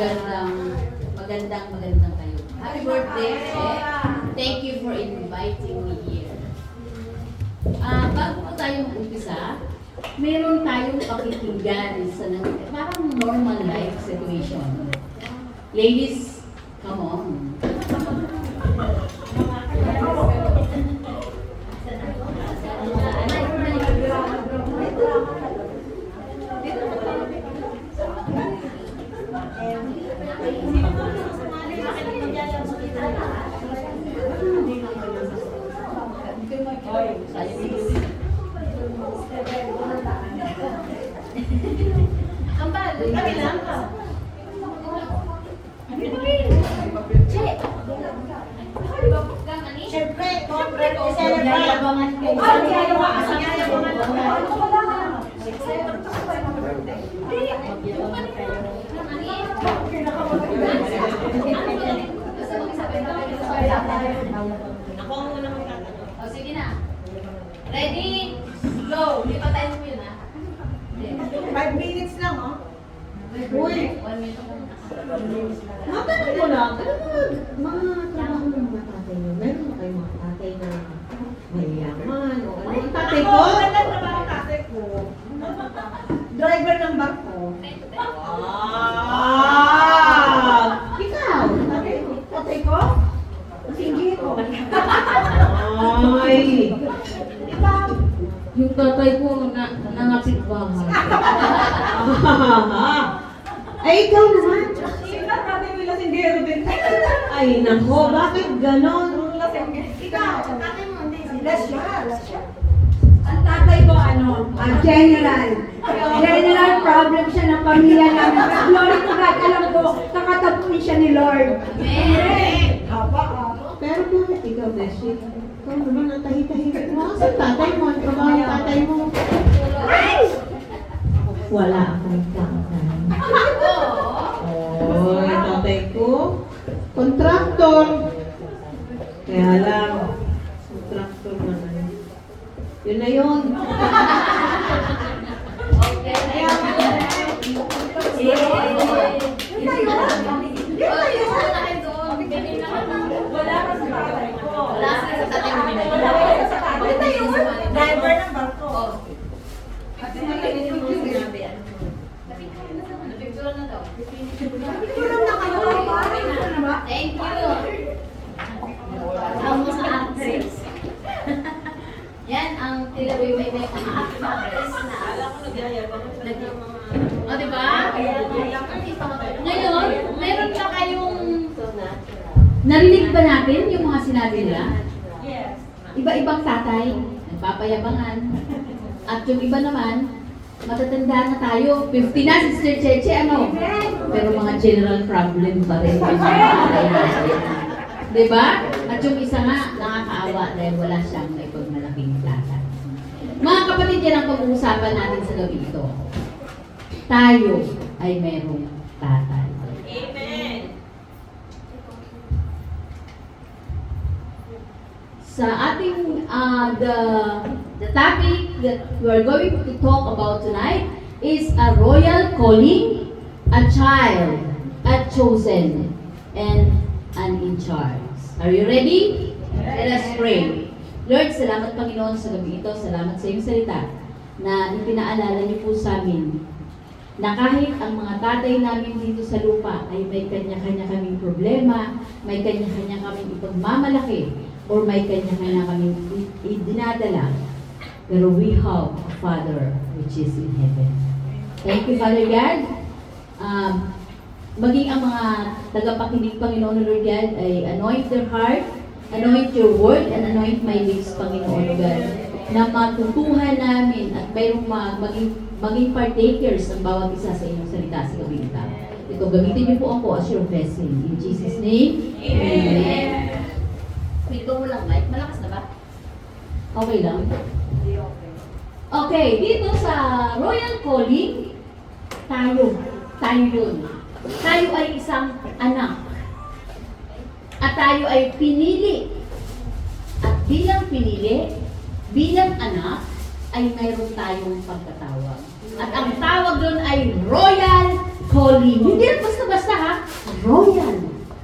magandang kayo. Happy birthday, eh. Thank you for inviting me here. Bago po tayo mag-umpisa, meron tayong pakikinggan sa parang normal life situation. Ladies, come on. Sige na. Ready? Go! Lipatayin mo yun, ha? 5 minutes lang, oh. Uy! 1 minute ako. Matanong ko lang, mga trabaho ng mga tatay nyo, meron ba kayong mga tatay na mayayaman o ano? Ang tatay ko? Ang trabaho ng tatay ko. Driver ng barko. Ikaw? Tatay ko? Sige ko. Ay! Diba? Yung tatay ko nangapit bahay. Ay, ikaw naman. Tatay mo lasinggero din. Ay, nako, bakit ganon? Ikaw, tatay mo hindi. Siya. Ang tatay ko, general. General problem siya ng pamilya namin. Glory to God, alam ko, nakatapuin siya ni Lord. Amen! Pero bakit ikaw, Beshi? Ikaw naman ang tahi-tahimik mo. Saan tatay mo? Ang trabaho ng tatay mo? Wala akong tatay. Oy, tatay ko. Kontraktor. Kaya lang, kontraktor naman. Yun na yun. Okay. Wala sa tatay mo. Driver ng barko. Picture na daw. Tulong na kayo. Thank you. Ako sa actress. Yan ang tilaboy may actress na. O, diba? Ngayon, meron pa kayong narinig ba natin yung mga sinabi nila? Yes. Iba-ibang tatay, nagpapayabangan. At yung iba naman, matatanda na tayo. 50 na, Sister Cheche, ano? Pero mga general problem pa rin yung mga tatay natin. Diba? At yung isa nga, nakakaawa dahil wala siyang naipagmalaking tatay. Mga kapatid, yan ang pag-uusapan natin sa gabi ito. Tayo ay merong tatay. Amen. Sa ating, the topic that we're going to talk about tonight is a royal calling, a child, a chosen, and an in charge. Are you ready? Let us pray. Lord, salamat Panginoon sa gabi ito. Salamat sa iyong salita na ipinaalala niyo po sa amin na kahit ang mga tatay namin dito sa lupa ay may kanya-kanya kaming problema, may kanya-kanya kaming ipagmamalaki, or may kanya-kanya kaming dinadala. Pero we have a Father which is in heaven. Thank you, Father God. Maging ang mga tagapakinig, Panginoon, Lord God, ay anoint their heart, anoint your word, and anoint my lips, Panginoon, God, na matutuhan namin at mayroong maging partakers ang bawat isa sa inyong salita sa gabi ito. Ito, gamitin niyo po ako as your vessel. In Jesus' name, Amen. Pito mo lang, Mike. Malakas na ba? Okay lang? Okay, dito sa Royal Calling, tayo yun. Tayo ay isang anak. At tayo ay pinili. At bilang pinili, bilang anak, ay mayroon tayong pagkatawag. At ang tawag doon ay Royal Calling. Hindi yan basta-basta ha. royal.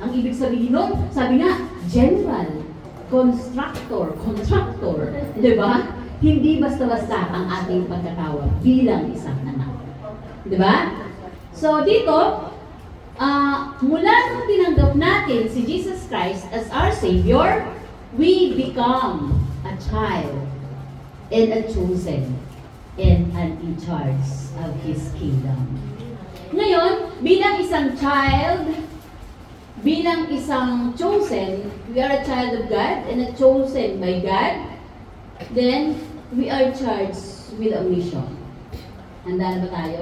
Ang ibig sabihin nun, sabi nga, general, contractor, di ba? Hindi basta-basta ang ating pagkatawag bilang isang anak. Di ba? So dito, mula nung tinanggap natin si Jesus Christ as our Savior, we become a child and a chosen and an in charge of His kingdom. Ngayon, bilang isang child, bilang isang chosen, we are a child of God and a chosen by God, then we are charged with a mission. Handa na ba tayo?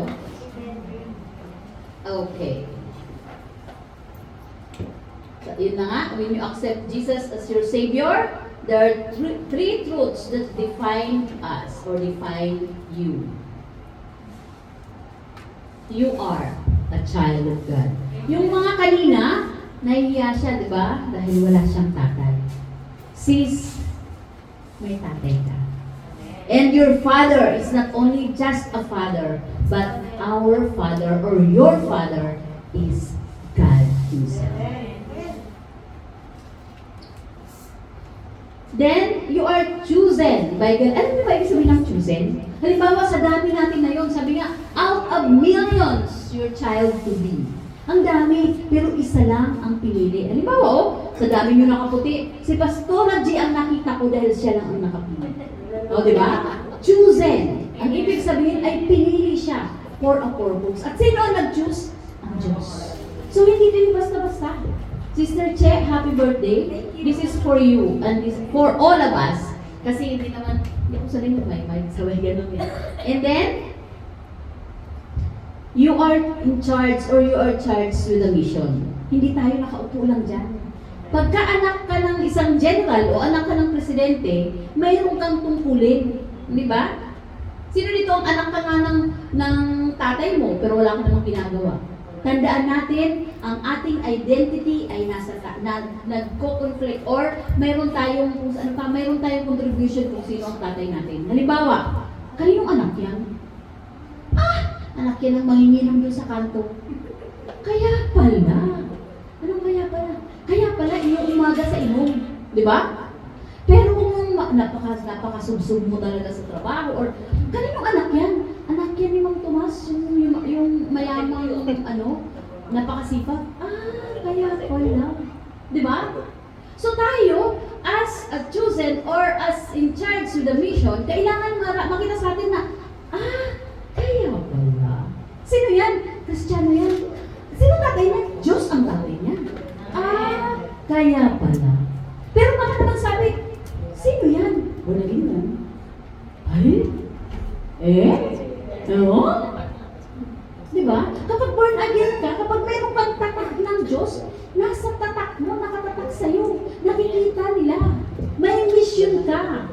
Okay. So, yun na nga, when you accept Jesus as your Savior, there are three truths that define us or define you. You are a child of God. Yung mga kanina, nahihiya siya, di ba? Dahil wala siyang tatay. Sis, may tatay ka. And your father is not only just a father, but our father or your father is God Himself. Then, you are chosen by God. Alam niyo ba ibig sabihin ng chosen? Halimbawa, sa dami natin na yun, sabi nga, out of millions, your child to be. Ang dami, pero isa lang ang pinili. Halimbawa, sa dami nyo nakaputi, si Pastora G ang nakita ko dahil siya lang ang nakapili. O, di ba? Chosen. Ang ibig sabihin ay pinili siya for a purpose. At sino ang nag-choose? Ang Diyos. So, hindi din basta-basta. Sister Che, happy birthday. This is for you and this for all of us. Kasi hindi ako sanay may sabay ganun yan. And then, you are in charge or you are charged with a mission. Hindi tayo nakaupo lang dyan. Pagka anak ka ng isang general o anak ka ng presidente, mayroon kang tungkulin. Di ba? Sino dito ang anak ka nga ng tatay mo pero wala ka namang ginagawa? Tandaan natin, ang ating identity ay nagko-conflict or mayroon tayong contribution kung sino ang tatay natin. Halimbawa, kaninong anak yan? Anak yan ang manginginom doon sa kanto. Kaya pala. Anong kaya pala? Kaya pala, iyong umaga sa inom. Di ba? Pero kung napakasubsub mo talaga sa trabaho or kaninong anak yan? Anak yan ni Mang Tomas, yung mayamang napakasipag. Kaya pala. Di ba? So tayo, as a chosen or as in charge with the mission, kailangan makita sa atin na, kaya pala. Sino yan? Kristiyano yan. Sino tatay niya? Diyos ang tatay niya. Kaya pala. Pero baka naman sabi, sino yan? Wala din yan. No? Diba? Kapag born again ka, kapag mayroong kang tatak ng Diyos, nasa tatak mo, nakatatak sa'yo. Nakikita nila. May mission ka.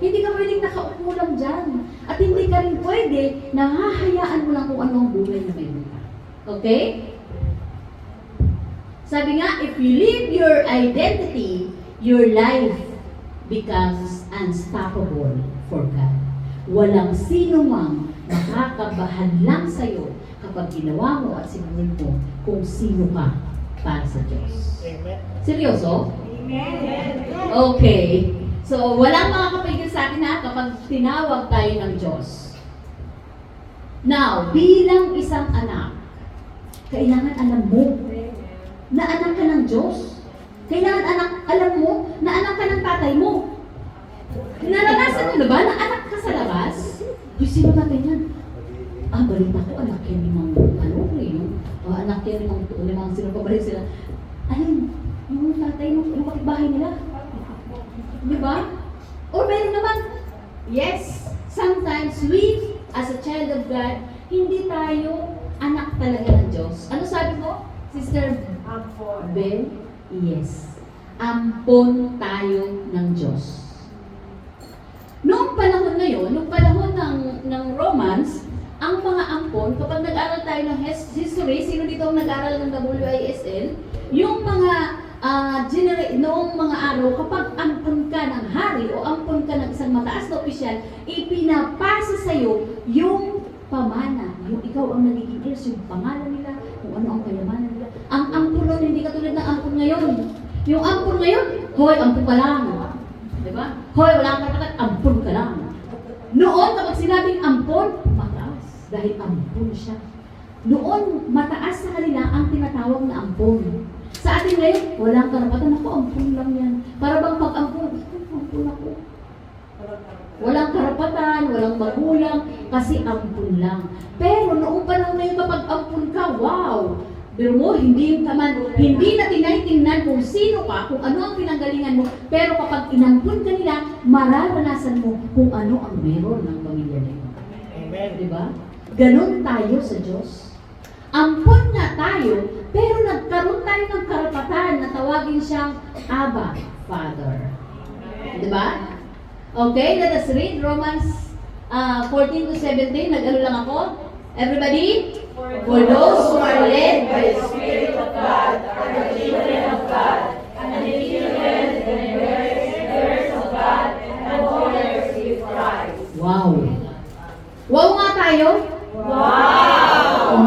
Hindi ka pwedeng nakaupo lang dyan. At hindi ka rin pwede na hahayaan mo lang kung ano ang buhay na mayroon ka. Okay? Sabi nga, if you live your identity, your life becomes unstoppable for God. Walang sino mang makakabahadlang sa'yo kapag ginawa mo at sinunod mo kung sino ka para sa Diyos. Amen. Seryoso? Amen. Okay. So, walang makakapigil sa atin kapag tinawag tayo ng Diyos. Now, bilang isang anak, kailangan alam mo na anak ka ng Diyos. Kailangan alam mo na anak ka ng tatay mo. Naranasan mo na ba na anak ka sa labas? Yung sino tatay niyan? Balita ko, anak yan ni Mang anak yan ni Mang sino pa balik sila. Alin? Yung tatay mo, yung kapitbahay nila. Di ba? Or meron naman, yes, sometimes we, as a child of God, hindi tayo anak talaga ng Diyos. Ano sabi mo, Sister Ben? Yes. Ampon tayo ng Diyos. Noong panahon na yun, noong panahon ng Romans, ang mga ampon, kapag nag-aral tayo ng history, sino dito ang nag-aral ng WISL, yung mga noong mga araw, kapag ampon ka ng hari o ampon ka ng isang mataas na opisyal, ipinapasa sa'yo yung pamana. Yung ikaw ang nagiging heirs, yung pangalan nila, kung ano ang kayamanan nila. Ang ngayon. Yung ampun ngayon, hoy, ampun ka lang. Diba? Hoy, wala kang karapatan, ampun ka lang. Noon, kapag sinabing ampun, mataas. Dahil ampun siya. Noon, mataas sa kanila ang tinatawag na ampun. Sa atin ngayon, walang karapatan. Ako, ampun lang yan. Para bang pag-ampun, ampun ako. Walang karapatan, walang magulang, kasi ampun lang. Pero noong panahon na yun, kapag ampun ka, wow! Pero mo, hindi na tinitingnan kung sino ka, kung ano ang pinanggalingan mo, pero kapag inampun ka nila, mararanasan mo kung ano ang meron ng pamilya na yun. Amen. Diba? Ganon tayo sa Diyos. Ampun nga tayo, pero nagkaroon tayo ng karapatan na tawagin siyang Abba, Father. Diba? Okay, let us read Romans 14 to 17. Nag-ano lang ako? Everybody? For those who are led by the Spirit of God are the children of God, and the children and heirs of God, and co-heirs with Christ. Wow! Wow nga tayo? Wow!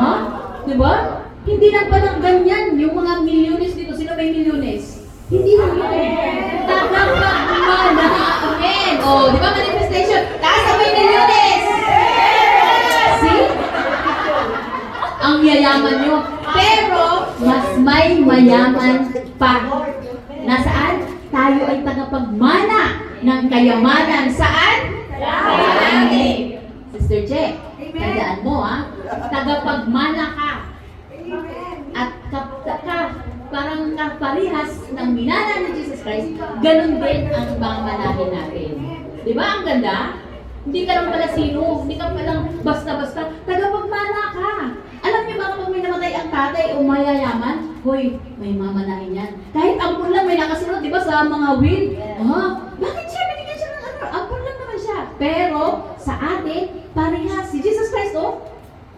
Diba? Hindi lang palang ganyan yung mga milyones dito. Sino may milyones? Hindi lang yun. Tagapagmana. Amen. O, di ba manifestation? Taas na may milyones. See? Ang yayaman nyo. Pero, mas may mayaman pa. Nasaan? Tayo ay tagapagmana ng kayamanan. Saan? Langit. Sister Che, tandaan mo tagapagmana ka. At parang kaparihas ng minana ni Jesus Christ, ganun din ang mamanahin natin. Di ba? Ang ganda? Hindi ka lang pala sino, hindi ka palang basta-basta, tagapagmana ka. Alam niyo ba kapag may namatay ang tatay o mayayaman, hoy, may mamanahin yan. Kahit ampun lang may nakasunod, di ba, sa mga will? Bakit siya binigyan siya ng ano? Ampun lang naman siya. Pero sa atin, parehas. Si Jesus Christ,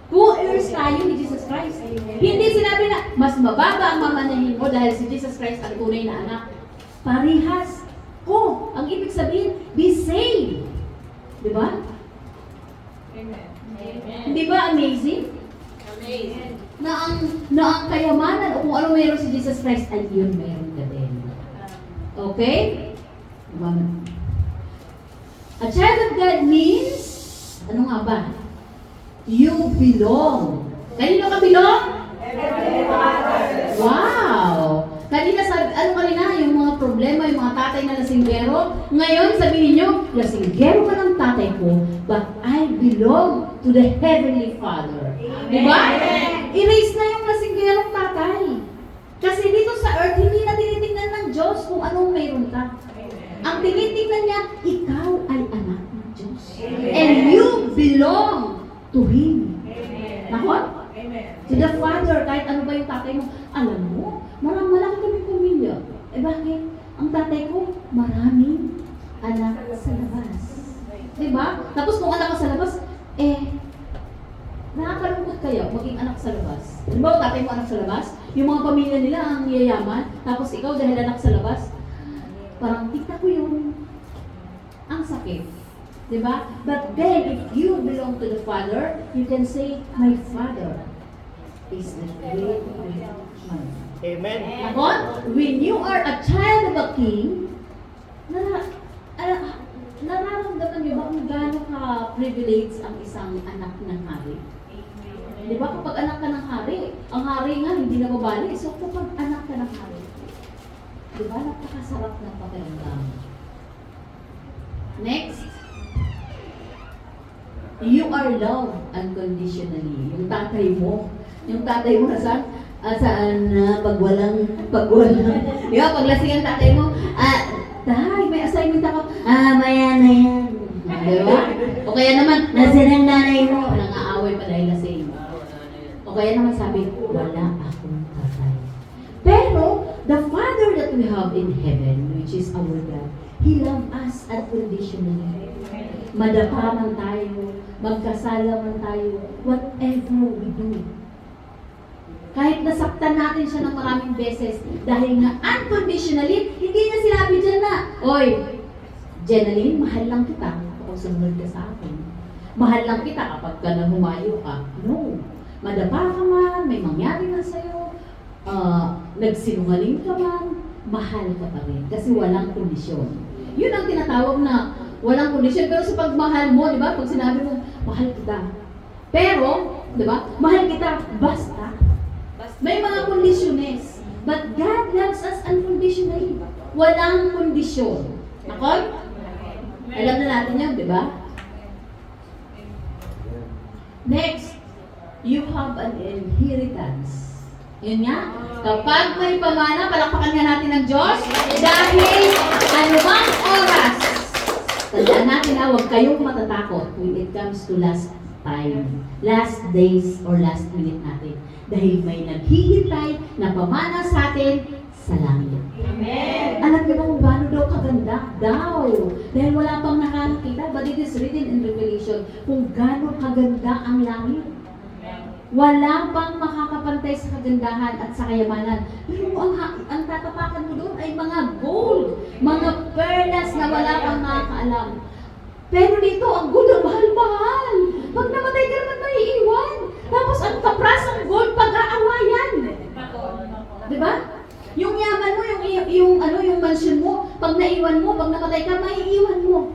co-heirs tayo ni Jesus Christ. Hindi sinabi na mas mababa ang mamanahin mo dahil si Jesus Christ ang tunay na anak. Parehas. Ang ibig sabihin, be saved. Di ba? Amen. Di ba amazing? Amazing. Na ang kayamanan o kung ano mayroon si Jesus Christ ay yun mayroon ka din. Okay? Diba? A child of God means, ano nga ba? You belong. Kanino ka belong? Wow! Kanina yung mga problema, yung mga tatay na lasinggero. Ngayon, sabihin nyo, lasinggero ka ng tatay ko, but I belong to the Heavenly Father. Diba? Erase na yung lasinggerong tatay. Kasi dito sa earth, hindi na tinitingnan ng Diyos kung anong mayroon ka. Ang tinitingnan niya, ikaw ay anak ng Diyos. And you belong to Him. Nakon? To the Father, kahit ano ba yung tatay mo. Alam mo, malaki kami pamilya. Bakit? Ang tatay ko, maraming anak sa labas. Diba? Tapos kung anak ka sa labas, nakakalungkot kayo maging anak sa labas. Diba, tatay mo anak sa labas? Yung mga pamilya nila ang yayaman, tapos ikaw dahil anak sa labas, parang kita ko yun. Ang sakit. Diba? But then, if you belong to the Father, you can say, my Father is the great man. Amen. Nakon? When you are a child of a king, nararamdaman niyo ba kung gaano ka-privilege ang isang anak ng hari? Di ba kapag anak ka ng hari, ang hari nga hindi na mabali. So kapag anak ka ng hari, di ba napakasarap ng pakiramdam. Next. You are loved unconditionally. Yung tatay mo nasaan? Saan pagwalang. Di ba, paglasing ang tatay mo, tay, may assignment ako. Maya na yan. Di ba? O kaya naman, nasirang nanay mo. Nang-aaway pa dahil lasing. O kaya naman sabi, wala akong tatay. Pero, the Father that we have in heaven, which is our God, He loves us unconditionally. Madapa man tayo, magkasala man tayo, whatever we do. Kahit nasaktan natin siya ng maraming beses, dahil nga unconditionally, hindi niya sinabi dyan na, oy, Jenaline, mahal lang kita kapag sumunod ka sa akin. Mahal lang kita kapag ka na humayo ka. No. Madapa ka man, may mangyari na sa'yo, nagsinungaling ka man, mahal ka pa rin. Kasi walang kondisyon. Yun ang tinatawag na walang kondisyon. Pero sa pagmahal mo, di ba? Pag sinabi mo, mahal kita. Pero, di ba? Mahal kita, basta. May mga kondisyones. But God loves us unconditionally. Walang kondisyon. Nakon? Alam na natin yun, di ba? Next, you have an inheritance. Yun nga, kapag may pamana, palakpakan nga natin ng Diyos, dahil anumang oras, tandaan natin na huwag kayong matatakot when it comes to last time, last days or last minute natin. Dahil may naghihintay na pamana sa atin sa langit. Amen. Alam niyo ba kung gaano daw kaganda? Daw. Dahil wala pang nakakita, but it is written in Revelation kung gaano kaganda ang langit. Wala pang makakapantay sa kagandahan at sa kayamanan. Pero ang tatapakan mo doon ay mga gold, mga perlas na wala pang nakakaalam. Pero dito, ang gold ang mahal-mahal. Pag namatay ka naman may iwan. Tapos ang kaprasang gold, pag-aawayan. Diba? Yung yaman mo, yung mansion mo, pag naiwan mo, pag namatay ka, maiiwan mo.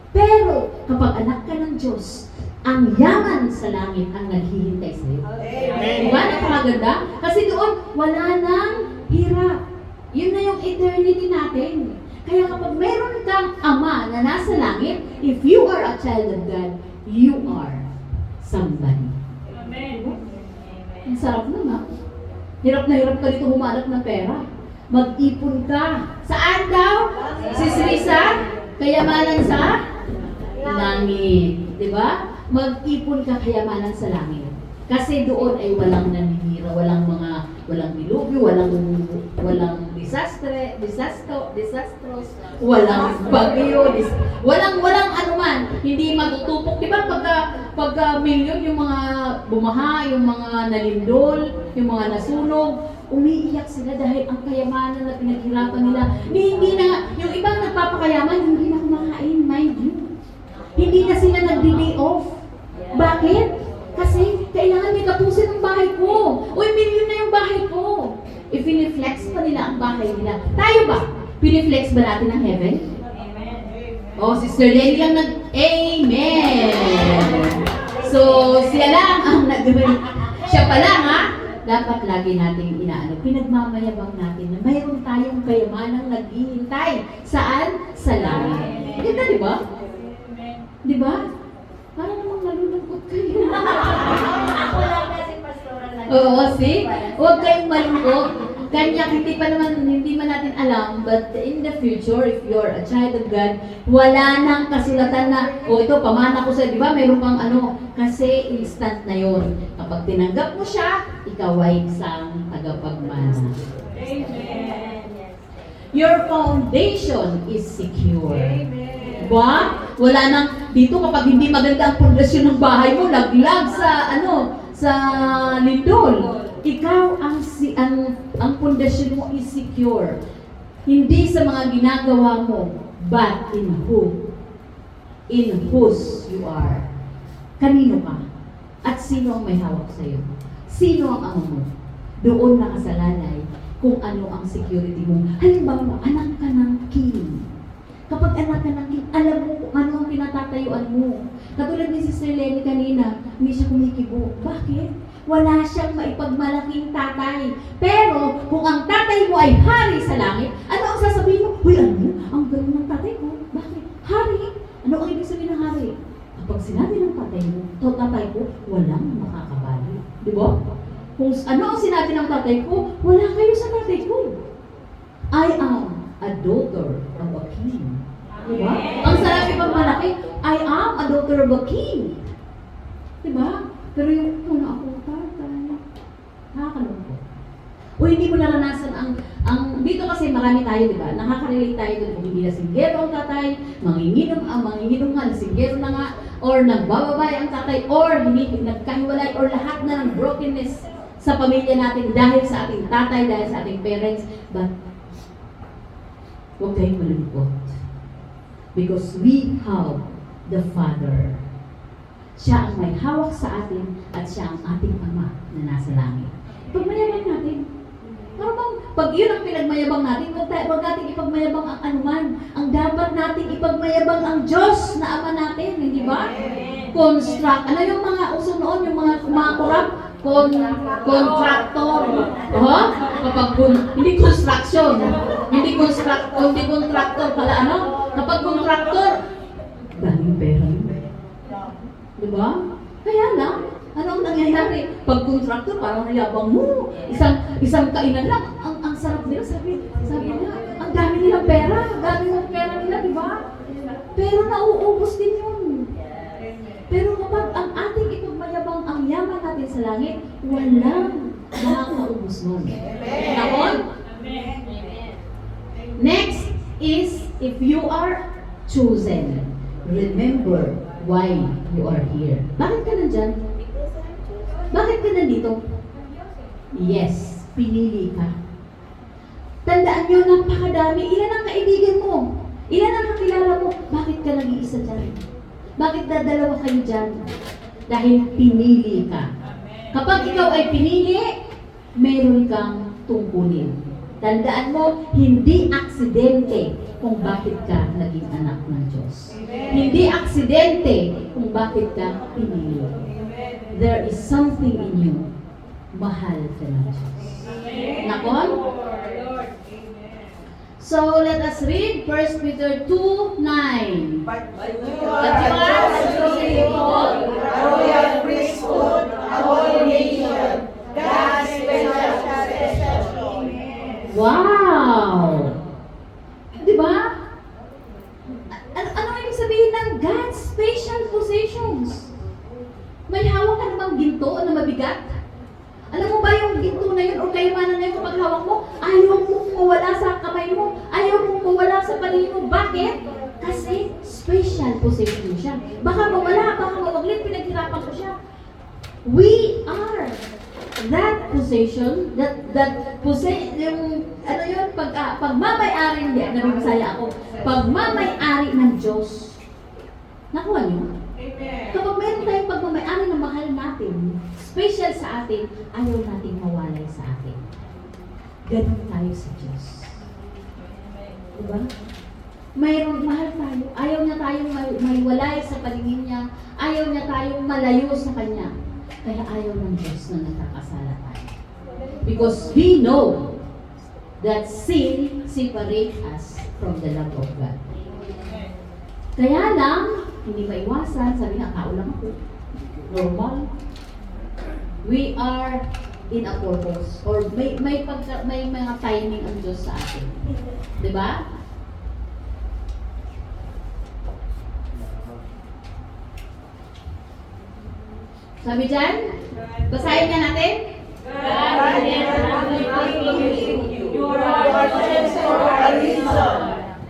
Pero, kapag anak ka ng Diyos, ang yaman sa langit ang naghihintay sa'yo. Amen. Diba? Napakaganda? Kasi doon, wala nang hirap. Yun na yung eternity natin. Kaya kapag meron kang ama na nasa langit, if you are a child of God, you are somebody. Amen. Ang sarap nun, ha? Hirap na hirap ka dito humanap ng pera. Mag-ipon ka. Saan daw? Sisrisa? Kayamanan sa langit. Diba? Mag-ipon ka kayamanan sa langit. Kasi doon ay walang nanihira, walang dilubyo, walang disastros, walang bagyo, walang anuman, hindi matutupok. Di ba pagka milyon yung mga bumaha, yung mga nalindol, yung mga nasunog, umiiyak sila dahil ang kayamanan na pinaghirapan nila. Hindi na, yung ibang nagpapakayaman, hindi na kumakain, mind you. Hindi na sila nag-delay off. Bakit? Kasi kailangan may kapusin ang bahay ko. Uy, milyon na yung bahay ko. I-flex pa nila ang bahay nila. Tayo ba? Piniflex ba natin ang heaven? Oh, Sister Lenny lang Amen! So, siya lang ang siya pa lang, ha? Dapat lagi nating inaano. Pinagmamayabang natin na mayroon tayong kayamanang naghihintay. Saan? Sa langit. Ganda, di ba? Di ba? Para namang nalulungkot kayo. Oo, see? Huwag kayong malungkot. Kanya, hindi man natin alam, but in the future, if you're a child of God, wala nang kasulatan na, ito, pamana ko sa, di ba, mayroon pang kasi instant na yon. Kapag tinanggap mo siya, ikaw ay isang tagapagmana. Amen. Your foundation is secure. Amen. Diba? Wala nang, dito kapag hindi maganda ang pundasyon ng bahay mo, laglag sa lindol. Ikaw ang pundasyon mo is secure. Hindi sa mga ginagawa mo, but in whose you are. Kanino ka? At sino ang may hawak sa iyo? Sino ang ama mo? Doon nakasalalay kung ano ang security mo. Halimbawa, anak ka ng king. Kapag anak ka ng king, alam mo kung ano ang pinatatayuan mo. Katulad ni Sister Lenny kanina, hindi siya kumikibo. Bakit? Wala siyang maipagmalaking tatay. Pero, kung ang tatay mo ay hari sa langit, ano ang sasabihin mo? Uy, ang gano'n ng tatay ko. Bakit? Hari? Ano ang ibig sabihin ng hari? Kapag sinabi ng tatay ko, walang makakabali. Di ba? Kung ano ang sinabi ng tatay ko, wala kayo sa tatay ko. I am a daughter of a king. Diba? Ang sarap ipang malaki, I am a daughter of a king. Diba? Pero yung una akong tatay, nakakalungkot. O hindi mo naranasan dito kasi marami tayo, diba? Nakaka-relate tayo doon kung hindi na singgero ang tatay, manginginom nga, singgero na nga, or nagbababay ang tatay, or hindi nagkahiwalay, or lahat na ng brokenness sa pamilya natin dahil sa ating tatay, dahil sa ating parents. But, huwag kayong malungkot. Because we have the Father. Siya ang may hawak sa atin at siya ang ating Ama na nasa langit. Pagmayaman natin. Pag yun ang pinagmayabang natin, huwag natin ipagmayabang ang anuman. Ang dapat natin ipagmayabang ang Diyos na Ama natin, hindi ba? Construct. Ano yung mga uso noon, yung mga kurap? Contractor. Hindi construction. Hindi contractor pala ano? Kapag contractor, daming pera. Di ba? Kaya lang, ano ang nangyayari? Pag contractor, parang nayabang mo. Isang kainan lang, ang sarap nila. Sabi nila, ang dami nilang pera. Ang dami ng pera nila, di ba? Pero nauubos din yun. Pero kapag ang ating ipagmayabang ang yaman natin sa langit, walang makakaubos nun. Nakon? Next is, if you are chosen, remember why you are here. Bakit ka nandyan? Bakit ka nandito? Yes, pinili ka. Tandaan nyo, napakadami. Ilan ang kaibigan mo? Ilan ang kakilala mo? Bakit ka nag-iisa dyan? Bakit dadalawa kayo dyan? Dahil pinili ka. Kapag ikaw ay pinili, meron kang tungkulin. Tandaan mo, hindi aksidente kung bakit ka naging anak ng Diyos. Hindi aksidente kung bakit ka pinili. There is something in you. Mahal ka ng Diyos. Nakon? So, let us read 1 Peter 2:9. But you are a chosen people, a royal priesthood, a holy nation, God's special possession. Wow! Di ba? Ano ibig sabihin ng God's special possessions? May hawak ka namang ginto na mabigat? Alam mo ba yung ginto na yun o kayamanan na yun kapag hawak mo, ayaw mong mawala sa kamay mo, ayaw mong mawala sa paningin mo. Bakit? Kasi special possession siya. Baka mawala, baka mawaglit, pinaghirapan ko siya. We are that possession, yung, ano yun, pagmamay-ari, hindi, nabibisaya ako, pagmamay-ari ng Diyos. Nakuha niyo? Kapag meron tayong pagmamay-ari na mahal natin, special sa atin, ayaw nating mawalay sa atin. Ganun tayo sa Diyos. Diba? Mayroong mahal tayo. Ayaw niya tayong maiwalay sa paningin niya. Ayaw niya tayong malayo sa Kanya. Kaya ayaw ng Diyos na nagkakasala tayo. Because we know that sin separates us from the love of God. Kaya lang, hindi maiwasan, sabi nga, tao lang ako. Normal. We are in a purpose. Or may mga timing ang Diyos sa atin. Diba? Sabi dyan? Basahin nga natin?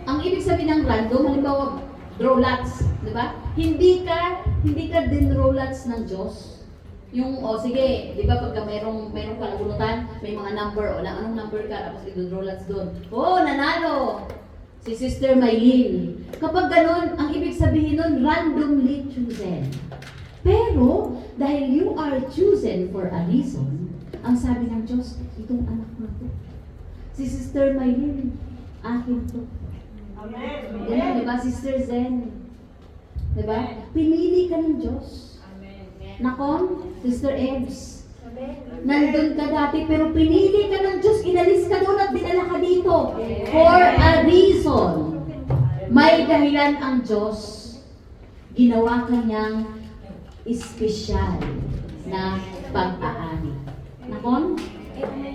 Ang ibig sabihin ng random, halimbawa, draw lots, di ba? Hindi ka din draw lots ng Diyos. Yung, sige, di ba pagka mayroong kalabunutan, may mga number, anong number ka, tapos i-draw lots doon. Nanalo! Si Sister Maylene. Kapag ganun, ang ibig sabihin nun, randomly chosen. Pero, dahil you are chosen for a reason, ang sabi ng Diyos, itong anak mo to. Si Sister Maylene, akin to. Amen. Ganun, di ba? Sister Zen. Di ba? Pinili ka ng Diyos. Nakon, Sister Ebs. Nandun ka dati, pero pinili ka ng Diyos, inalis ka doon at dinala ka dito. For a reason. May dahilan ang Diyos. Ginawa ka niyang espesyal na pag-aari. Nakon?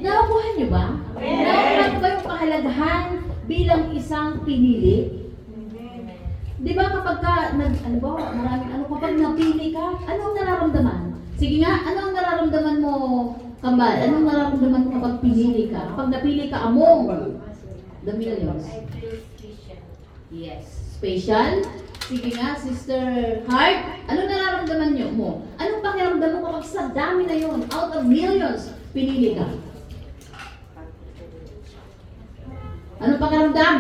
Nakukuha niyo ba? Nakukuha ba yung kahalagahan bilang isang pinili? Di ba kapag kapag napili ka, ano ang nararamdaman? Sige nga, ano ang nararamdaman mo, Kambal? Ano ang nararamdaman mo kapag pinili ka? Kapag napili ka among the millions? Yes. Special? Sige nga, Sister Heart, ano nararamdaman niyo mo? Anong pakiramdam mo kapag sa dami na yun, out of millions, pinili ka? Anong pakiramdam?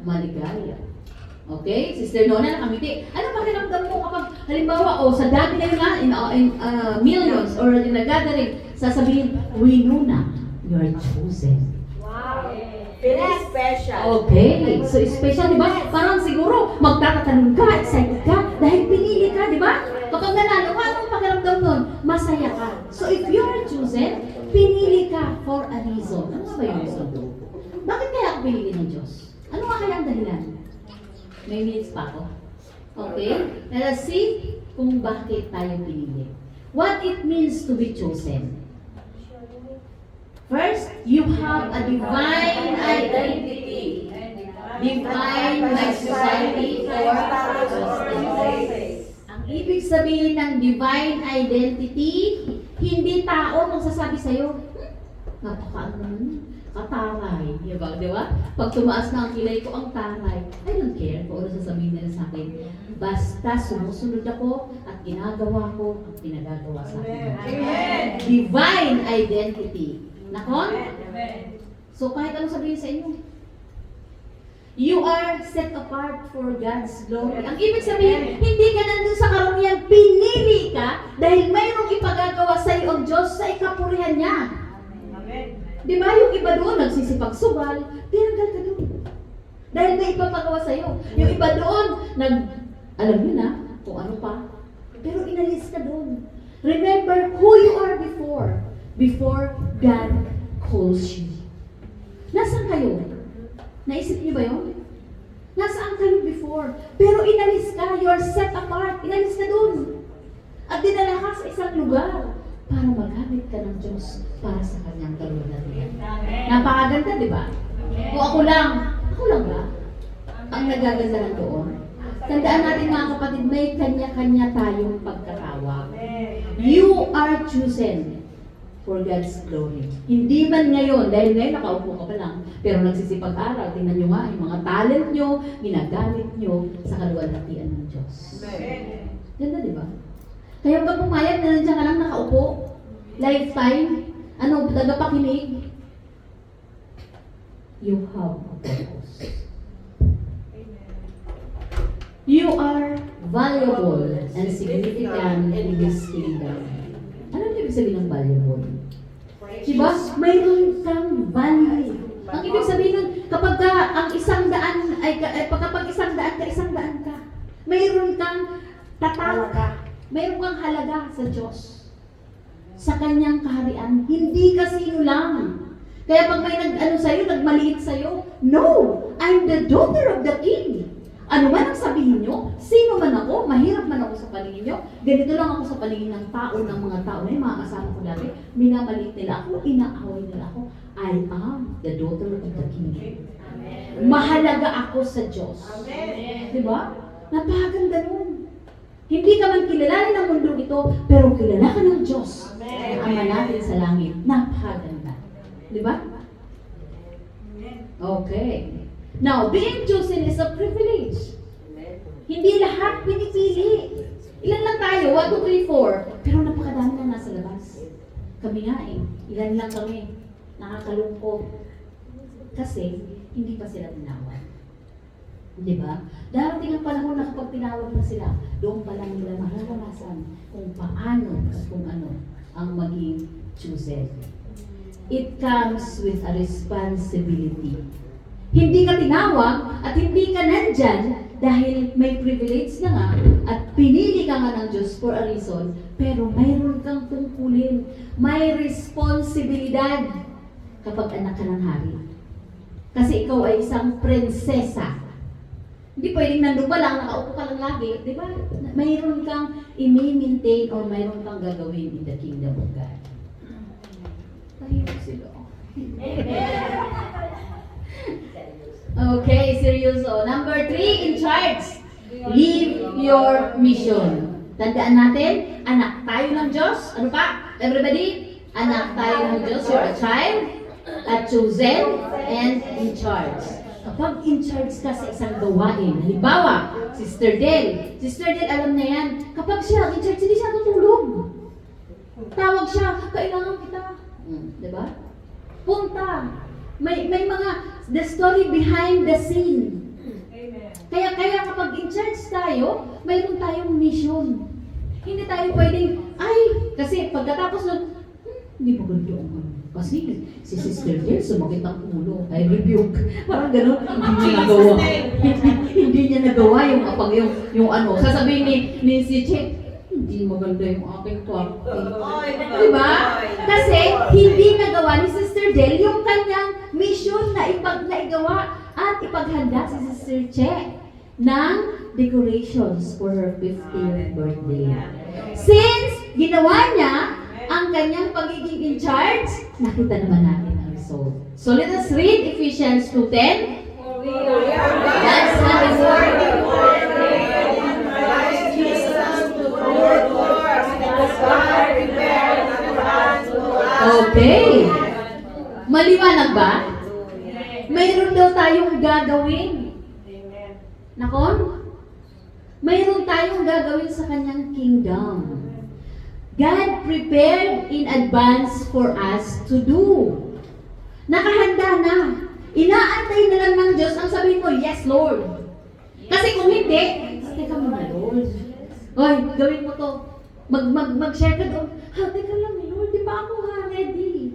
Maligaya. Okay? Sister Nona nakamiti. Ano pakiramdam mo kapag halimbawa sa dami na yun in millions or in a gathering, sasabihin, we know na, you are chosen. Wow. Feeling special. Okay. So, special, di ba? Parang siguro, magtatatanong ka, excited ka, dahil pinili ka, di ba? Kapag nanalo ka, anong pakiramdam nun? Masaya ka. So, if you are chosen, pinili ka for a reason. Ano ba yung reason? Bakit kaya ako pinili ng Diyos? Ano nga kaya ang dahilan? May minutes pa ako. Okay? Let us see kung bakit tayo pinili. What it means to be chosen. First, you have a divine identity. Defined by society or justice. Ang ibig sabihin ng divine identity, hindi tao ang sasabi sa'yo, kataray. Di ba? Pag tumaas na ang kilay ko, ang taray. I don't care kung ano sasabihin nila sa akin. Basta sumusunod ako at ginagawa ko ang pinagagawa sa akin. Amen. Divine identity. Nakon? So kahit ano sabihin sa inyo, you are set apart for God's glory. Ang ibig sabihin, hindi ka nandun sa karumihan, pinili ka dahil mayroong ipagagawa sa iyo ang Diyos sa ikapurihan niya. Amen. Di ba yung iba doon, nagsisipagsugal, tinanggal ka doon. Dahil may ipapagawa sa iyo. Yung iba doon, alam niyo na kung ano pa, pero inalis ka doon. Remember who you are before God calls you. Nasaan kayo? Naisip niyo ba yun? Nasaan kayo before? Pero inalis ka, you are set apart. Inalis ka doon. At dinala ka sa isang lugar para magamit ka ng Diyos para sa kanyang kalulatian. Napakaganda, di ba? Kung ako lang ba? Ang nagaganda ng doon. Tandaan natin mga kapatid, may kanya-kanya tayong pagkatawag. You are chosen for God's glory. Hindi man ngayon, dahil ngayon nakaupo ka pa lang, pero nagsisipag-aral, tingnan nyo nga, yung mga talent nyo, ginagamit nyo sa kaluwalhatian ng Diyos. Ganda, di ba? Kaya pag pumayag na nandiyan ka lang nakaupo, lifetime, tagapakinig, you have a purpose. You are valuable and significant in this kingdom. Ano ang ibig sabihin ng valuable? Diba? Mayroon kang value. Ang ibig sabihin nun, kapag ang isang daan ka, mayroon kang tatak. Mayroon kang halaga sa Diyos. Sa kanyang kaharian, hindi ka sino lang. Kaya pag may nagmaliit sa'yo, no, I'm the daughter of the King. Ano man ang sabihin nyo, sino man ako, mahirap man ako sa paningin nyo, ganito lang ako sa paningin ng tao, ng mga tao na yung mga kasama ko dati, minamaliit nila ako, inaaway nila ako, I am the daughter of the King. Mahalaga ako sa Diyos. Diba? Napakaganda nun. Hindi ka man kilala ng mundo ito, pero kilala ka ng Diyos. Ang Ama natin sa langit. Napakaganda. Diba? Okay. Now, being chosen is a privilege. Hindi lahat pinipili. Ilan lang tayo? 1, 2, 3, 4. Pero napakadami na nasa labas. Kami nga ilan lang kami. Nakakalungkot. Kasi, hindi pa sila tinawag. Di ba? Darating ang panahon na kapag tinawag na sila, doon pa lang nila mararanasan kung paano at kung ano ang maging chosen. It comes with a responsibility. Hindi ka tinawag at hindi ka nandyan dahil may privilege na nga at pinili ka nga ng Diyos for a reason, pero mayroon kang tungkulin. May responsibilidad kapag anak ka ng hari. Kasi ikaw ay isang prinsesa. Hindi pwedeng nandun pa lang, nakaupo ka lang lagi, di ba? Mayroon kang i-maintain or mayroon kang gagawin in the kingdom of God. Tahimik sila. Okay, seryoso. Number 3, in charge. Live your mission. Tandaan natin, anak tayo ng Diyos. Ano pa? Everybody? Anak tayo ng Diyos. You're a child, a chosen, and in charge. Kapag in charge ka sa isang gawain, halimbawa, Sister Del, alam na yan, kapag siya in charge, hindi siya tutulog. Tawag siya, kailangan kita. Diba? Punta. May mga, the story behind the scene. Amen. Kaya kapag in charge tayo, mayroon tayong mission. Hindi tayo pwedeng, kasi pagkatapos nun, hindi maganda ang ano. Kasi si Sister Del, sumakit ang ulo. I rebuke. Parang gano'n, hindi niya nagawa. Hindi niya nagawa yung ano. Sasabihin ni si Che, hindi maganda yung aking kwarto. Diba? Kasi hindi nagawa ni Sister Del yung kanyang mission na igawa at ipaghanda si Sister Che ng decorations for her 50th birthday. Since ginawa niya ang kanyang pagiging in charge, nakita naman natin ang result. So let us read Ephesians 2:10. God's hand is working. Okay. Maliwanag ba? Mayroon daw tayong gagawin. Nakon? Mayroon tayong gagawin sa kanyang kingdom. God prepared in advance for us to do. Nakahanda na. Inaantay na lang ng Diyos ang sabihin mo, yes, Lord. Kasi kung hindi, teka muna, Lord. Hoy, gawin mo to. Mag-share ka doon. Teka lang, Lord, di ba ako ready?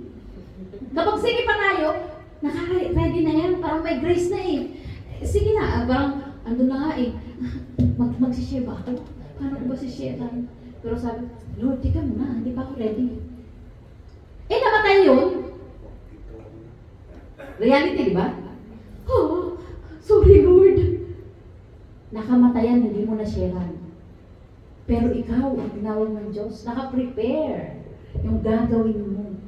Kapag sige pa tayo, naka-ready na yan. Parang may grace na eh. Sige na, parang, ando na nga eh. Mag-share ba ako? Paano ko ba si-share? Pero sabi, Lord, teka muna, hindi pa ako ready. Namatay yun. Reality, di ba? Oh, sorry Lord. Nakamatayan, hindi mo na-sharean. Pero ikaw, ang tinawag ng Diyos, naka-prepare yung gagawin mo.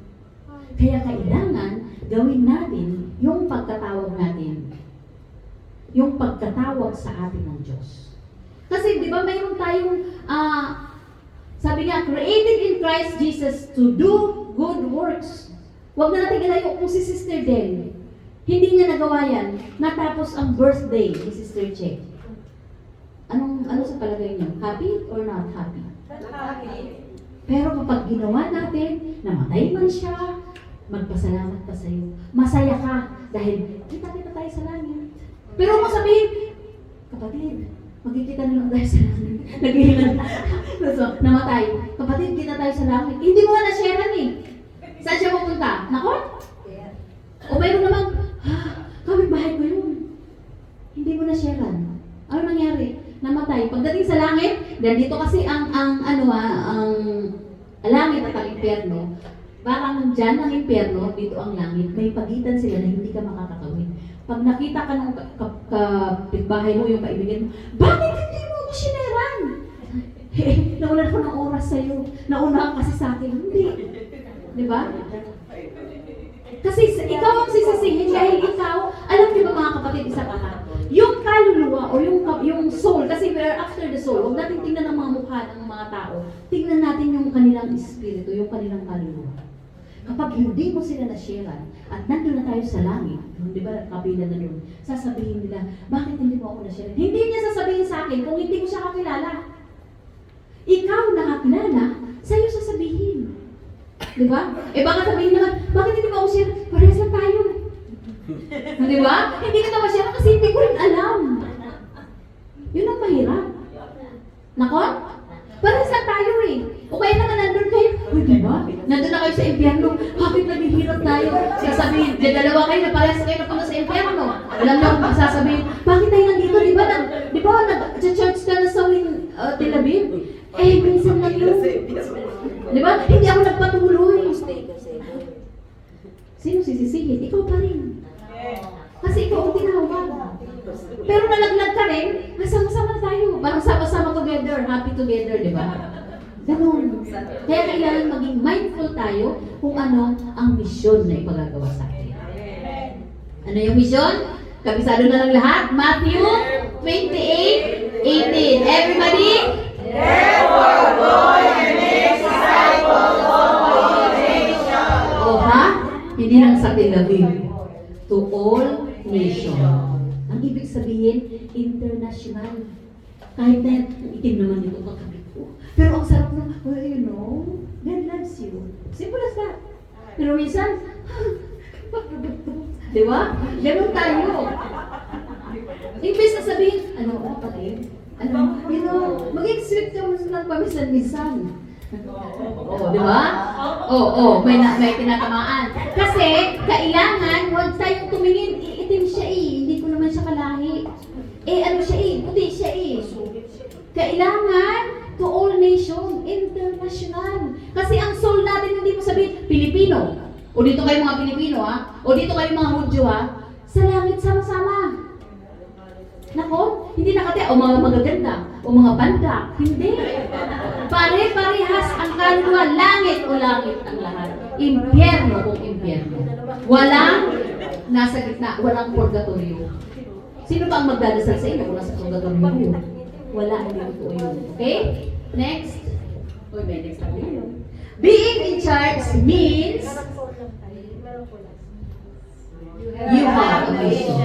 Kaya kailangan gawin natin yung pagkatawag natin. Yung pagkatawag sa atin ng Diyos. Kasi di ba mayroon tayong, sabi nga, created in Christ Jesus to do good works. Huwag na natin ilayo kung si Sister Del. Hindi niya nagawa yan. Natapos ang birthday ni Sister Che. Ano sa palagay niyo? Happy or not happy? Pero kapag ginawa natin, namatay man siya, magpasalamat pa sa'yo. Masaya ka dahil kita-kita tayo sa langit. Pero kung sabihin, kapatid, magkikita na lang tayo sa langit. Naghihingan. So, namatay. Kapatid, kita tayo sa langit. Hindi mo nga na-sharean eh. Saan siya pupunta? Nakon? O mayroon naman, kapit-bahay ko yun. Hindi mo na-sharean. Ano nangyari? Namatay. Pagdating sa langit, dahil dito kasi ang langit at ang impyerno, parang dyan ang impyerno, dito ang langit, may pagitan sila na hindi ka makakakawin. Pag nakita ka ng kapitbahay mo, yung kaibigan mo, bakit hindi mo ako sineran? Naulan ko ng oras sa'yo. Nauna ka kasi sa akin. Hindi. Di ba? Kasi ikaw ang sisisihin dahil ikaw, alam niyo ba mga kapatid, isa pa ha? Yung kaluluwa o yung soul, kasi we are after the soul, huwag natin tingnan ang mga mukha ng mga tao. Tingnan natin yung kanilang espiritu, yung kanilang kaluluwa. Kapag hindi mo sila na-sharean at nandun na tayo sa langit, di ba, kabilan na yun, sasabihin nila, bakit hindi mo ako na-sharean? Hindi niya sasabihin sa akin kung hindi ko siya kakilala. Ikaw nakakilala, sa'yo sasabihin. Di ba? Baka sabihin naman, bakit hindi mo ako share? Parehas lang tayo. Di ba? Hindi kita ma-share kasi hindi ko rin alam. Yun ang mahirap. Nakon? Parehas lang tayo eh. O kaya naman nandun kayo, di ba? Nandun na kayo sa impyerno, bakit naghihirap tayo? Sasabihin, dalawa kayo na parehas kayo na punta sa impyerno. Alam mo, sasabihin, bakit tayo nandito? Di ba, nag-church ka na sa Tel Aviv? Minsan lang yun. Di ba? Hindi ako nagpatuloy. Sino sisisihin? Ikaw pa rin. Kasi ikaw ang tinawag. Pero nalaglag ka rin, masama-sama tayo. Parang sama-sama together, happy together, di ba? Ganun. Kaya kailangan maging mindful tayo kung ano ang misyon na ipagagawa sa atin. Ano yung misyon? Kabisado na lang lahat. Matthew 28:18. Everybody? Therefore, go and make disciples of all nations. O ha? Hindi lang sa Tel Aviv. To all nations. Ang ibig sabihin, international. Kahit na itim naman ito kakabit ko. Pero ang sarap na, well, you know, God loves you. Simple as that. Pero minsan, di ba? Ganun tayo. Imbes na sabihin, ano ba, kapatid? Ano, maging sweet ka mo lang paminsan-minsan. Oo, di ba? Oo, may tinatamaan. Kasi, kailangan, huwag tayong tumingin, itim siya hindi ko naman siya kalahi. Ano siya puti siya Kailangan, to all nation, international. Kasi ang soul natin, hindi mo sabihin, Pilipino. O dito kayo mga Pilipino, ha? O dito kayo mga Hudyo, ha? Sa langit, sama-sama. Nako, hindi nakati, o mga magaganda, o mga banda. Hindi. Pare-parehas ang kaluluwa, langit o langit ang lahat. Impyerno o impyerno. Walang nasa gitna, walang purgatorio. Sino ba ang magdadasal sa inyo kung nasa purgatorio? Wala, hindi totoo yun. Okay? Next. Uy, may next ako yun. Being in charge means you have a mission.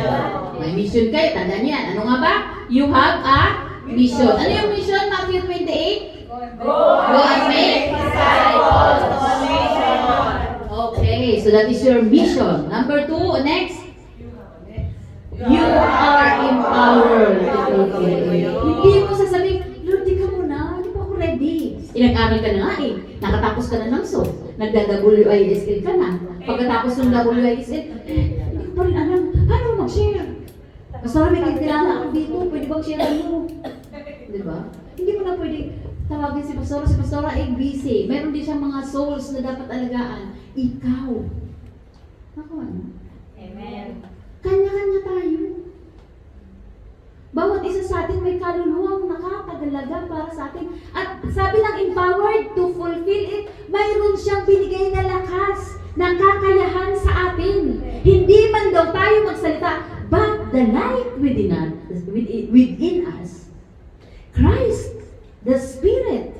May mission kayo, tandaan yan. Ano nga ba? You have a mission. Ano yung mission? Matthew 28? Go and make disciples of all nations. Okay, so that is your mission. Number 2, next. You are empowered to fulfill it. Hindi mo sasabihin, Lord, di ka muna, di pa ako ready. Nag-aral ka na nga nakatapos ka na ng SO, nagda-WISL ka na. Pagkatapos ng WISL, hindi ko pa rin alam, paano mag-share? Pastora, may kailangan ako dito, pwede bang share mo? Di ba? Hindi mo na pwede tawagin si Pastora ay busy. Meron din siyang mga souls na dapat alagaan. Ikaw. Ako ano? Amen. Kanya-kanya tayo. Bawat isa sa atin may kaluluwang nakakagalaga para sa atin. At sabi ng empowered to fulfill it, mayroon siyang binigay na lakas, na kakayahan sa atin. Hindi man daw tayo magsalita, but the light within us, Christ, the Spirit,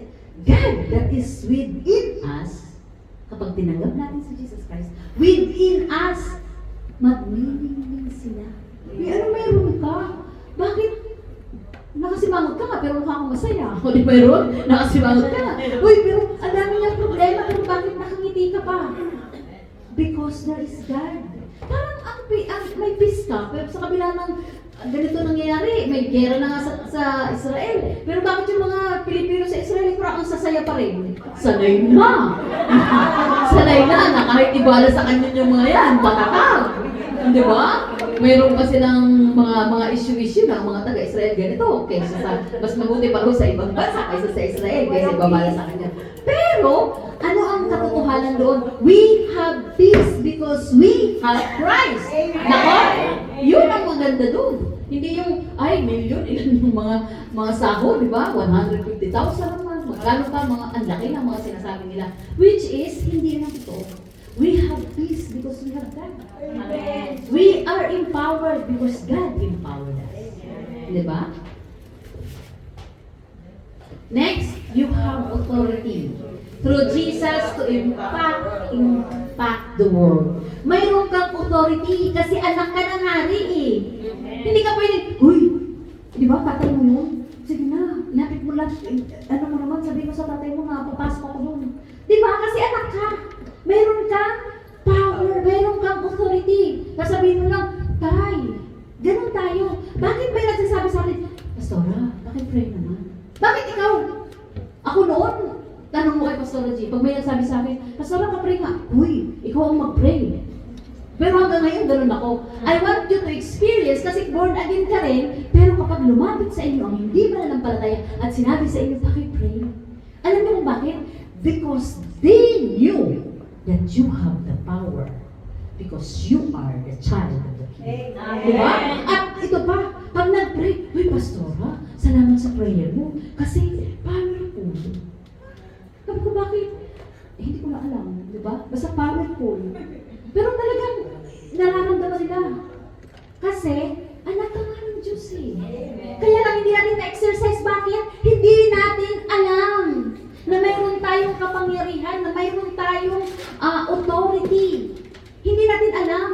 God that is within us, kapag tinanggap natin si Jesus Christ, within us, magniningning sila. Ano meron ka? Bakit? Nakasimangot ka nga, pero mukha kang masaya. O di meron? Nakasimangot ka nga. Uy, pero ang dami niyang problema, pero bakit nakangiti ka pa? Because there is God. Parang may peace ka, pero sa kabila ng ganito nangyayari, may gera na nga sa Israel. Pero bakit yung mga Pilipino sa Israel, parang ang sasaya pa rin? Sanay na! Sanay na kahit ibala sa kanya yung mga yan, patatag. Di ba? Mayroon pa silang mga issue na mga taga-Israel ganito. Kaysa sa, mas mabuti pa rin sa ibang bansa kaysa sa Israel, kaysa ibabala sa kanya. Pero, ano ang katotohanan doon? We have peace because we have Christ. Nako? Yun ang maganda doon. Hindi yung, million, ilan yung mga sahod, di ba? 150,000 naman. Magkano pa, ang laki ng mga sinasabi nila. Which is, hindi naman ito. We have peace because we have God. Amen. We are empowered because God empowered us. Di ba? Next, you have authority. Through Jesus to impact the world. Mayroon kang authority kasi anak ka ng hari Hindi ka pwede, di ba, tatay mo yun? Sige na, lapit mo lang, ano mo naman, sabihin mo sa tatay mo na papasok ako doon. Di ba, kasi anak ka. Meron kang power, meron kang authority. Sasabihin mo lang, tay, ganun tayo. Bakit may nagsasabi sa atin, Pastora, pray naman. Bakit ikaw? Ako noon, tanong mo kay Pastora G, pag may nagsabi sa akin, Pastora, pray nga. Ikaw ang mag-pray. Pero hanggang ngayon, ganun ako. I want you to experience, kasi born again ka rin, pero kapag lumapit sa inyo ang hindi mananampalataya at sinabi sa inyo, pray. Alam niyo kung bakit? Because they knew that you have the power because you are the child of the King. Diba? At ito pa, pag nag-pray, Pastora, salamat sa prayer mo kasi powerful. Sabi ko, bakit? Hindi ko na alam, diba? Basta powerful. Pero talagang nararamdaman nila. Kasi, anak ka nga ng Diyos Kaya lang hindi natin na-exercise. Bakit? Hindi natin alam na mayroon tayong kapangyarihan, na mayroon tayong authority. Hindi natin alam.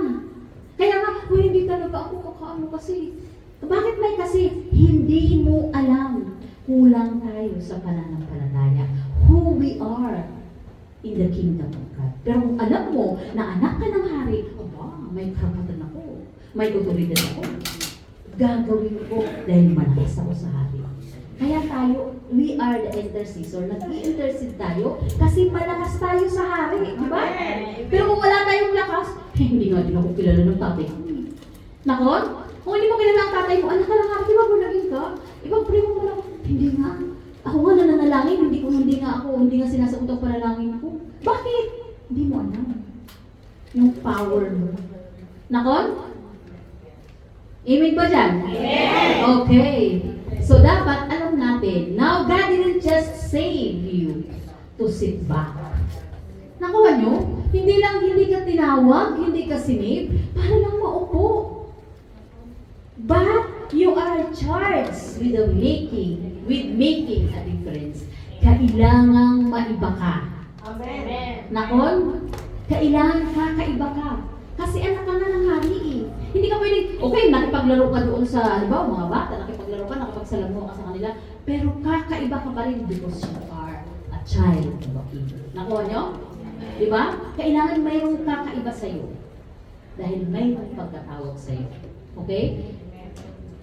Kaya nga, hindi talaga ako kakaano kasi. Bakit may kasi? Hindi mo alam. Kulang tayo sa pananampalataya. Who we are in the kingdom of God. Pero kung alam mo na anak ka ng hari, may karapatan ako. May otoridad ako. gagawin ko dahil malakas ako sa hari. Kaya tayo, we are the intercessor. Nag-i-intercede tayo kasi malakas tayo sa hari, di ba? Pero kung wala tayong lakas, hindi nga din ako kilala ng tatay ko. Nakon? Kung hindi mo kilala ang tatay mo, anak ka lang, di ba bulagin ka? Ibang primo mo lang, hindi nga. Ako nga nananalangin, hindi nga sinasagot ang panalangin ko. Bakit? Hindi mo alam. Yung power mo. Nakon? Amen ba dyan? Okay. So dapat alam natin, now God didn't just save you to sit back. Nakuha nyo? Hindi ka tinawag, hindi ka sinave, para lang maupo. But you are charged with making a difference. Kailangang maiba ka. Amen. Nakon? Kailangan kakaiba ka. Kasi anak ka na ng hari eh. Hindi ka pwedeng, okay, nakipaglaro ka doon sa, mga bata, nakipaglaro ka, nakipagsalamuha ka sa kanila, pero kakaiba ka pa rin because you are a child of a king. Nakuha nyo? Diba? Kailangan mayroong kakaiba sa'yo. Dahil mayroong pagkatawag sa'yo. Okay?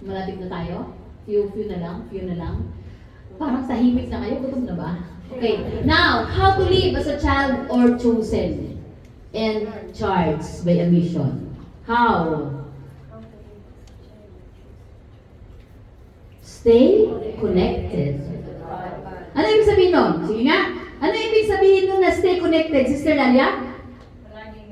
Malapit na tayo? Few na lang. Parang tahimik na kayo, gutom na ba? Okay. Now, how to live as a child or chosen and charged by a mission? How? Stay connected. Ano ibig sabihin nun? Sige nga. Ano ibig sabihin nun na stay connected, Sister Dalia? Laging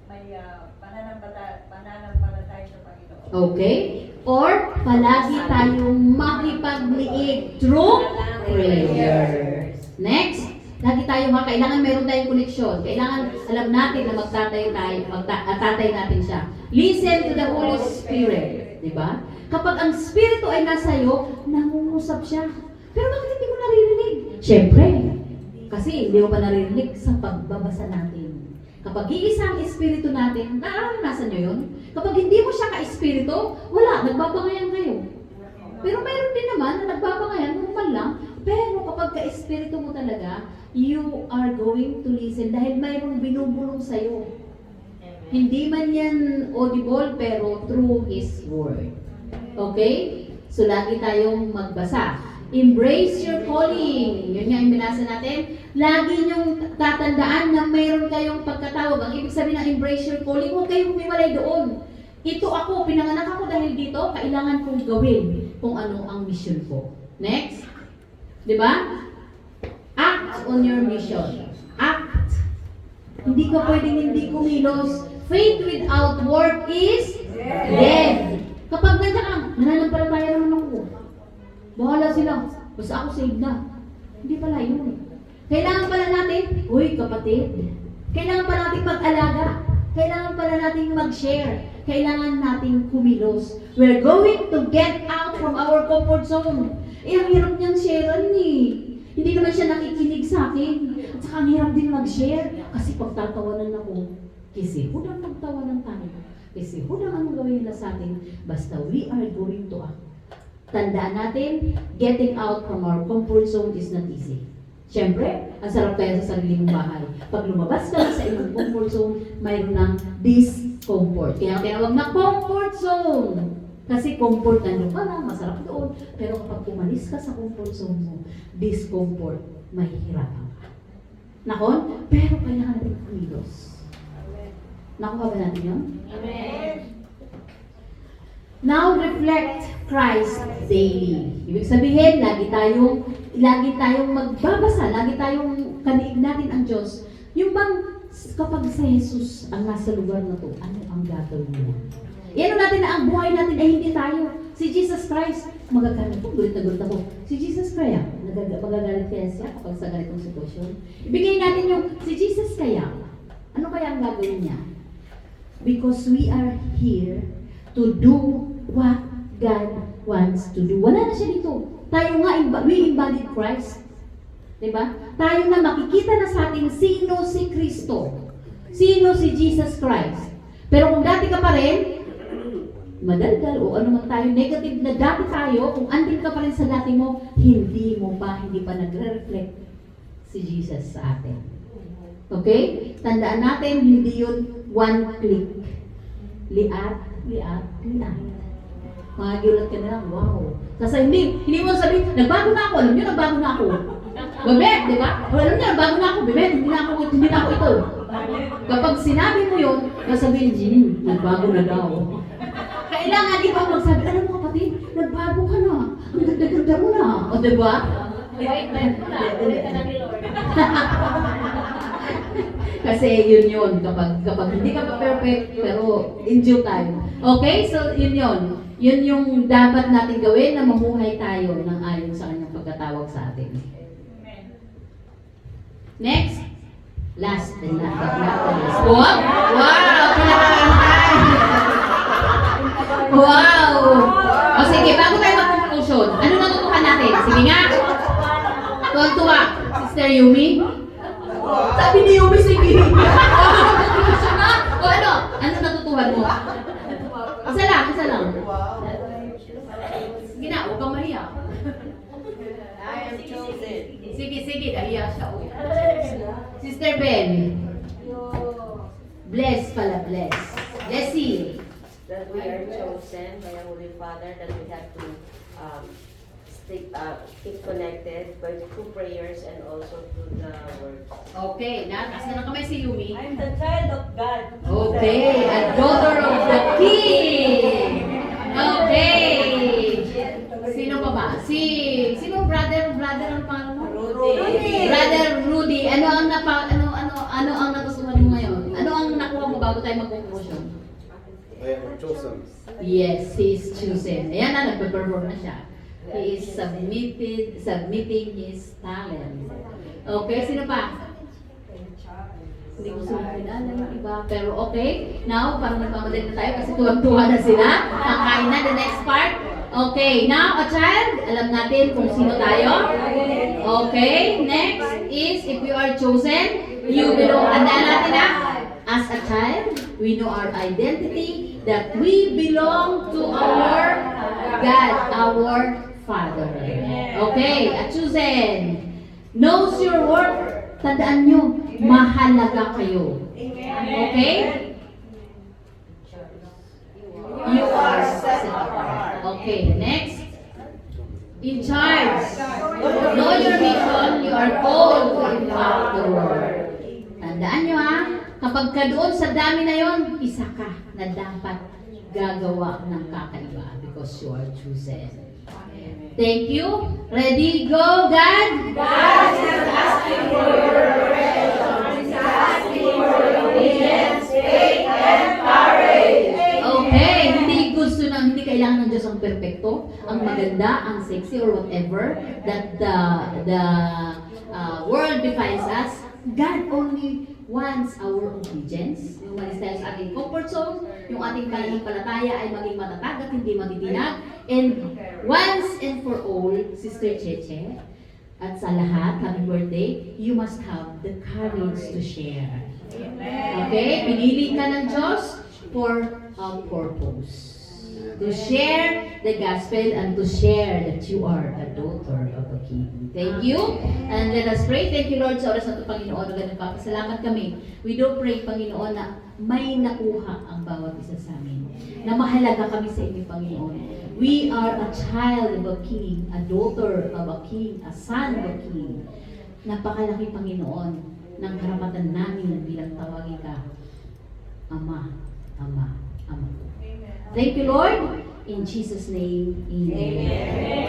may pananampalataya sa Panginoon. Okay. Or, palagi tayong makipagliig through prayer. Next, lagi tayo kailangan meron tayong connection. Kailangan alam natin na tatay natin siya. Listen to the Holy Spirit. Diba? Kapag ang Spirito ay nasa iyo, nangungusap siya. Pero bakit hindi ko naririnig? Siyempre, kasi hindi ko pa naririnig sa pagbabasa natin. Kapag iisa ang Espiritu natin, naranasan nyo yun? Kapag hindi mo siya ka-Espiritu, wala, nagbabangayan kayo. Pero mayroon din naman na nagbabangayan, normal lang. Pero kapag ka-Espiritu mo talaga, you are going to listen dahil mayroong binubulong sa'yo. Hindi man yan audible, pero through His Word. Okay? So, lagi tayong magbasa. Embrace your calling. Yun nga yung binasa natin. Lagi niyong tatandaan na mayroon kayong pagkatawag. Ang ibig sabihin ng embrace your calling, huwag kayong humiwalay doon. Ito ako, pinanganak ako dahil dito, kailangan kong gawin kung ano ang mission ko. Next. Diba? Act on your mission. Act. Hindi ka pwedeng hindi kumilos. Faith without work is dead. Kapag nandiyan ka, nananampalataya naman ako. Bahala sila. Basta ako saved na. Hindi pala yun. Kailangan pala natin, uy kapatid, kailangan pala natin mag-alaga. Kailangan pala natin mag-share. Kailangan natin kumilos. We're going to get out from our comfort zone. Ang hirap niyang sharean eh. Hindi naman siya nakikinig sa akin. At saka ang hirap din mag-share. Kasi pagtatawanan ako, kasi hudang magtawanan tayo. Kasi hudang anong gawin nila sa atin. Basta we are going to act. Tandaan natin, getting out from our comfort zone is not easy. Siyempre, ang sarap kaya sa sarili mong bahay. Pag lumabas ka na sa iyong comfort zone, mayroon ng discomfort. Kaya tinawag na comfort zone. Kasi comfort, nandun ka lang, masarap doon. Pero kapag umalis ka sa comfort zone mo, discomfort, mahihirapan ka. Nakon? Pero kailangan natin kumilos. Nakuha ba natin yun? Amen. Now reflect Christ daily. Ibig sabihin, lagi tayong magbabasa, lagi tayong kaniig natin ang Diyos. Yung bang kapag si Jesus ang nasa lugar na to, ano ang gagawin niya? Iano natin na ang buhay natin ay hindi tayo. Si Jesus Christ, magagalit po, gulit na gulit ako. Si Jesus kaya, magagalit kaya siya kapag sa ganitong sitwasyon. Ibigay natin yung, si Jesus kaya, ano kaya ang gagawin niya? Because we are here to do what God wants to do. Wala na siya dito. Tayo nga, we embodied Christ. Diba? Tayo na makikita na sa atin sino si Kristo. Sino si Jesus Christ. Pero kung dati ka pa rin, madaldal o ano man tayo, negative na dati tayo, kung andin ka pa rin sa dati mo, hindi pa nagre-reflect si Jesus sa atin. Okay? Tandaan natin, hindi yun one click. Liat liat, liat. Magulat ka na lang, wow. Tapos hindi mo sabihin, nagbago na ako, alam niyo, nagbago na ako. Babet, di ba? O, alam niyo, nagbago na ako, bebet, hindi na ako ito. Kapag sinabi mo yun, sasabihin, Jean, nagbago na daw. Kailangan di ba magsabi, alam mo kapatid, nagbago ka na. Ang ganda-ganda mo na. O, di ba? Wait mo na. Ulit ka na ni Lord. Kasi yun, kapag hindi ka pa perfect, pero in due time. Okay? So, yun. Yun yung dapat natin gawin na mamuhay tayo ng ayon sa kanyang pagkatawag sa atin. Next. Last and not the least. Wow! Wow! Pinakakantay! Wow! O sige, bago tayo mag-conclusion, ano natutuhan natin? Sige nga. Tuwa-tuwa. Sister Yumi? Sabi ni Yumi, sige. Conclusion na? O ano? Ano natutuhan mo? Isa lang. Sige na, huwag kang mahiya. I am chosen. Sige, nahiya siya. Sister Ben. Bless. Blessing. That we are chosen by our Holy Father, that we have to keep connected by through prayers and also through the word. Okay, taas na ng kamay si Yumi. I'm the child of God. Okay, a daughter of the King. Okay. Sino pa ba? Sino brother ang pangalan mo? Rudy. Brother Rudy. Ano ang natutunan mo ngayon? Ano ang nakuha mo bago tayo mag-conclusion? I am chosen. Yes, he is chosen. Ayan na, nagpe-perform na siya. He is submitting his talent. Okay, sino pa? Hindi ko sumapinala yung iba. Pero okay, now, parang nagmamadali na tayo kasi tuwag-tuwa na sila. Nakain na, the next part. Okay, now, a child, alam natin kung sino tayo. Okay, next is, if you are chosen, you belong. Tandaan natin na, as a child, we know our identity, that we belong to our God, our Father. Okay, a chosen knows your worth. Tandaan nyo, mahalaga kayo. Okay? You are set apart. Okay, next. In charge. Know your mission, you are called to impact the world. Tandaan nyo ha, kapag ka doon sa dami na yon, isa ka na dapat gagawa ng kakaiba because you are chosen. Thank you. Ready, go, God? God is asking for your perfection. He's asking for your obedience, faith, and courage. Okay, hindi kailangan ng Diyos ang perfecto, ang maganda, ang sexy, or whatever that the world defines us. God only wants our obedience. Yung malis tayo sa ating comfort zone, yung ating pananampalataya ay maging matatag at hindi matitinag. And once and for all, Sister Cheche, at sa lahat, happy birthday, you must have the courage to share. Okay? Pinili ka ng Diyos for a purpose. To share the gospel and to share that you are a daughter of a king. Thank you. And let us pray. Thank you, Lord, sa oras na ito, Panginoon. Nagpapasalamat kami. We do pray, Panginoon, na may nakuha ang bawat isa sa amin. Na mahalaga kami sa inyo, Panginoon. We are a child of a king, a daughter of a king, a son of a king. Napakalaki, Panginoon, ng karapatan namin bilang tawagin ka. Ama, Ama, Ama. Thank you, Lord. In Jesus' name, Amen.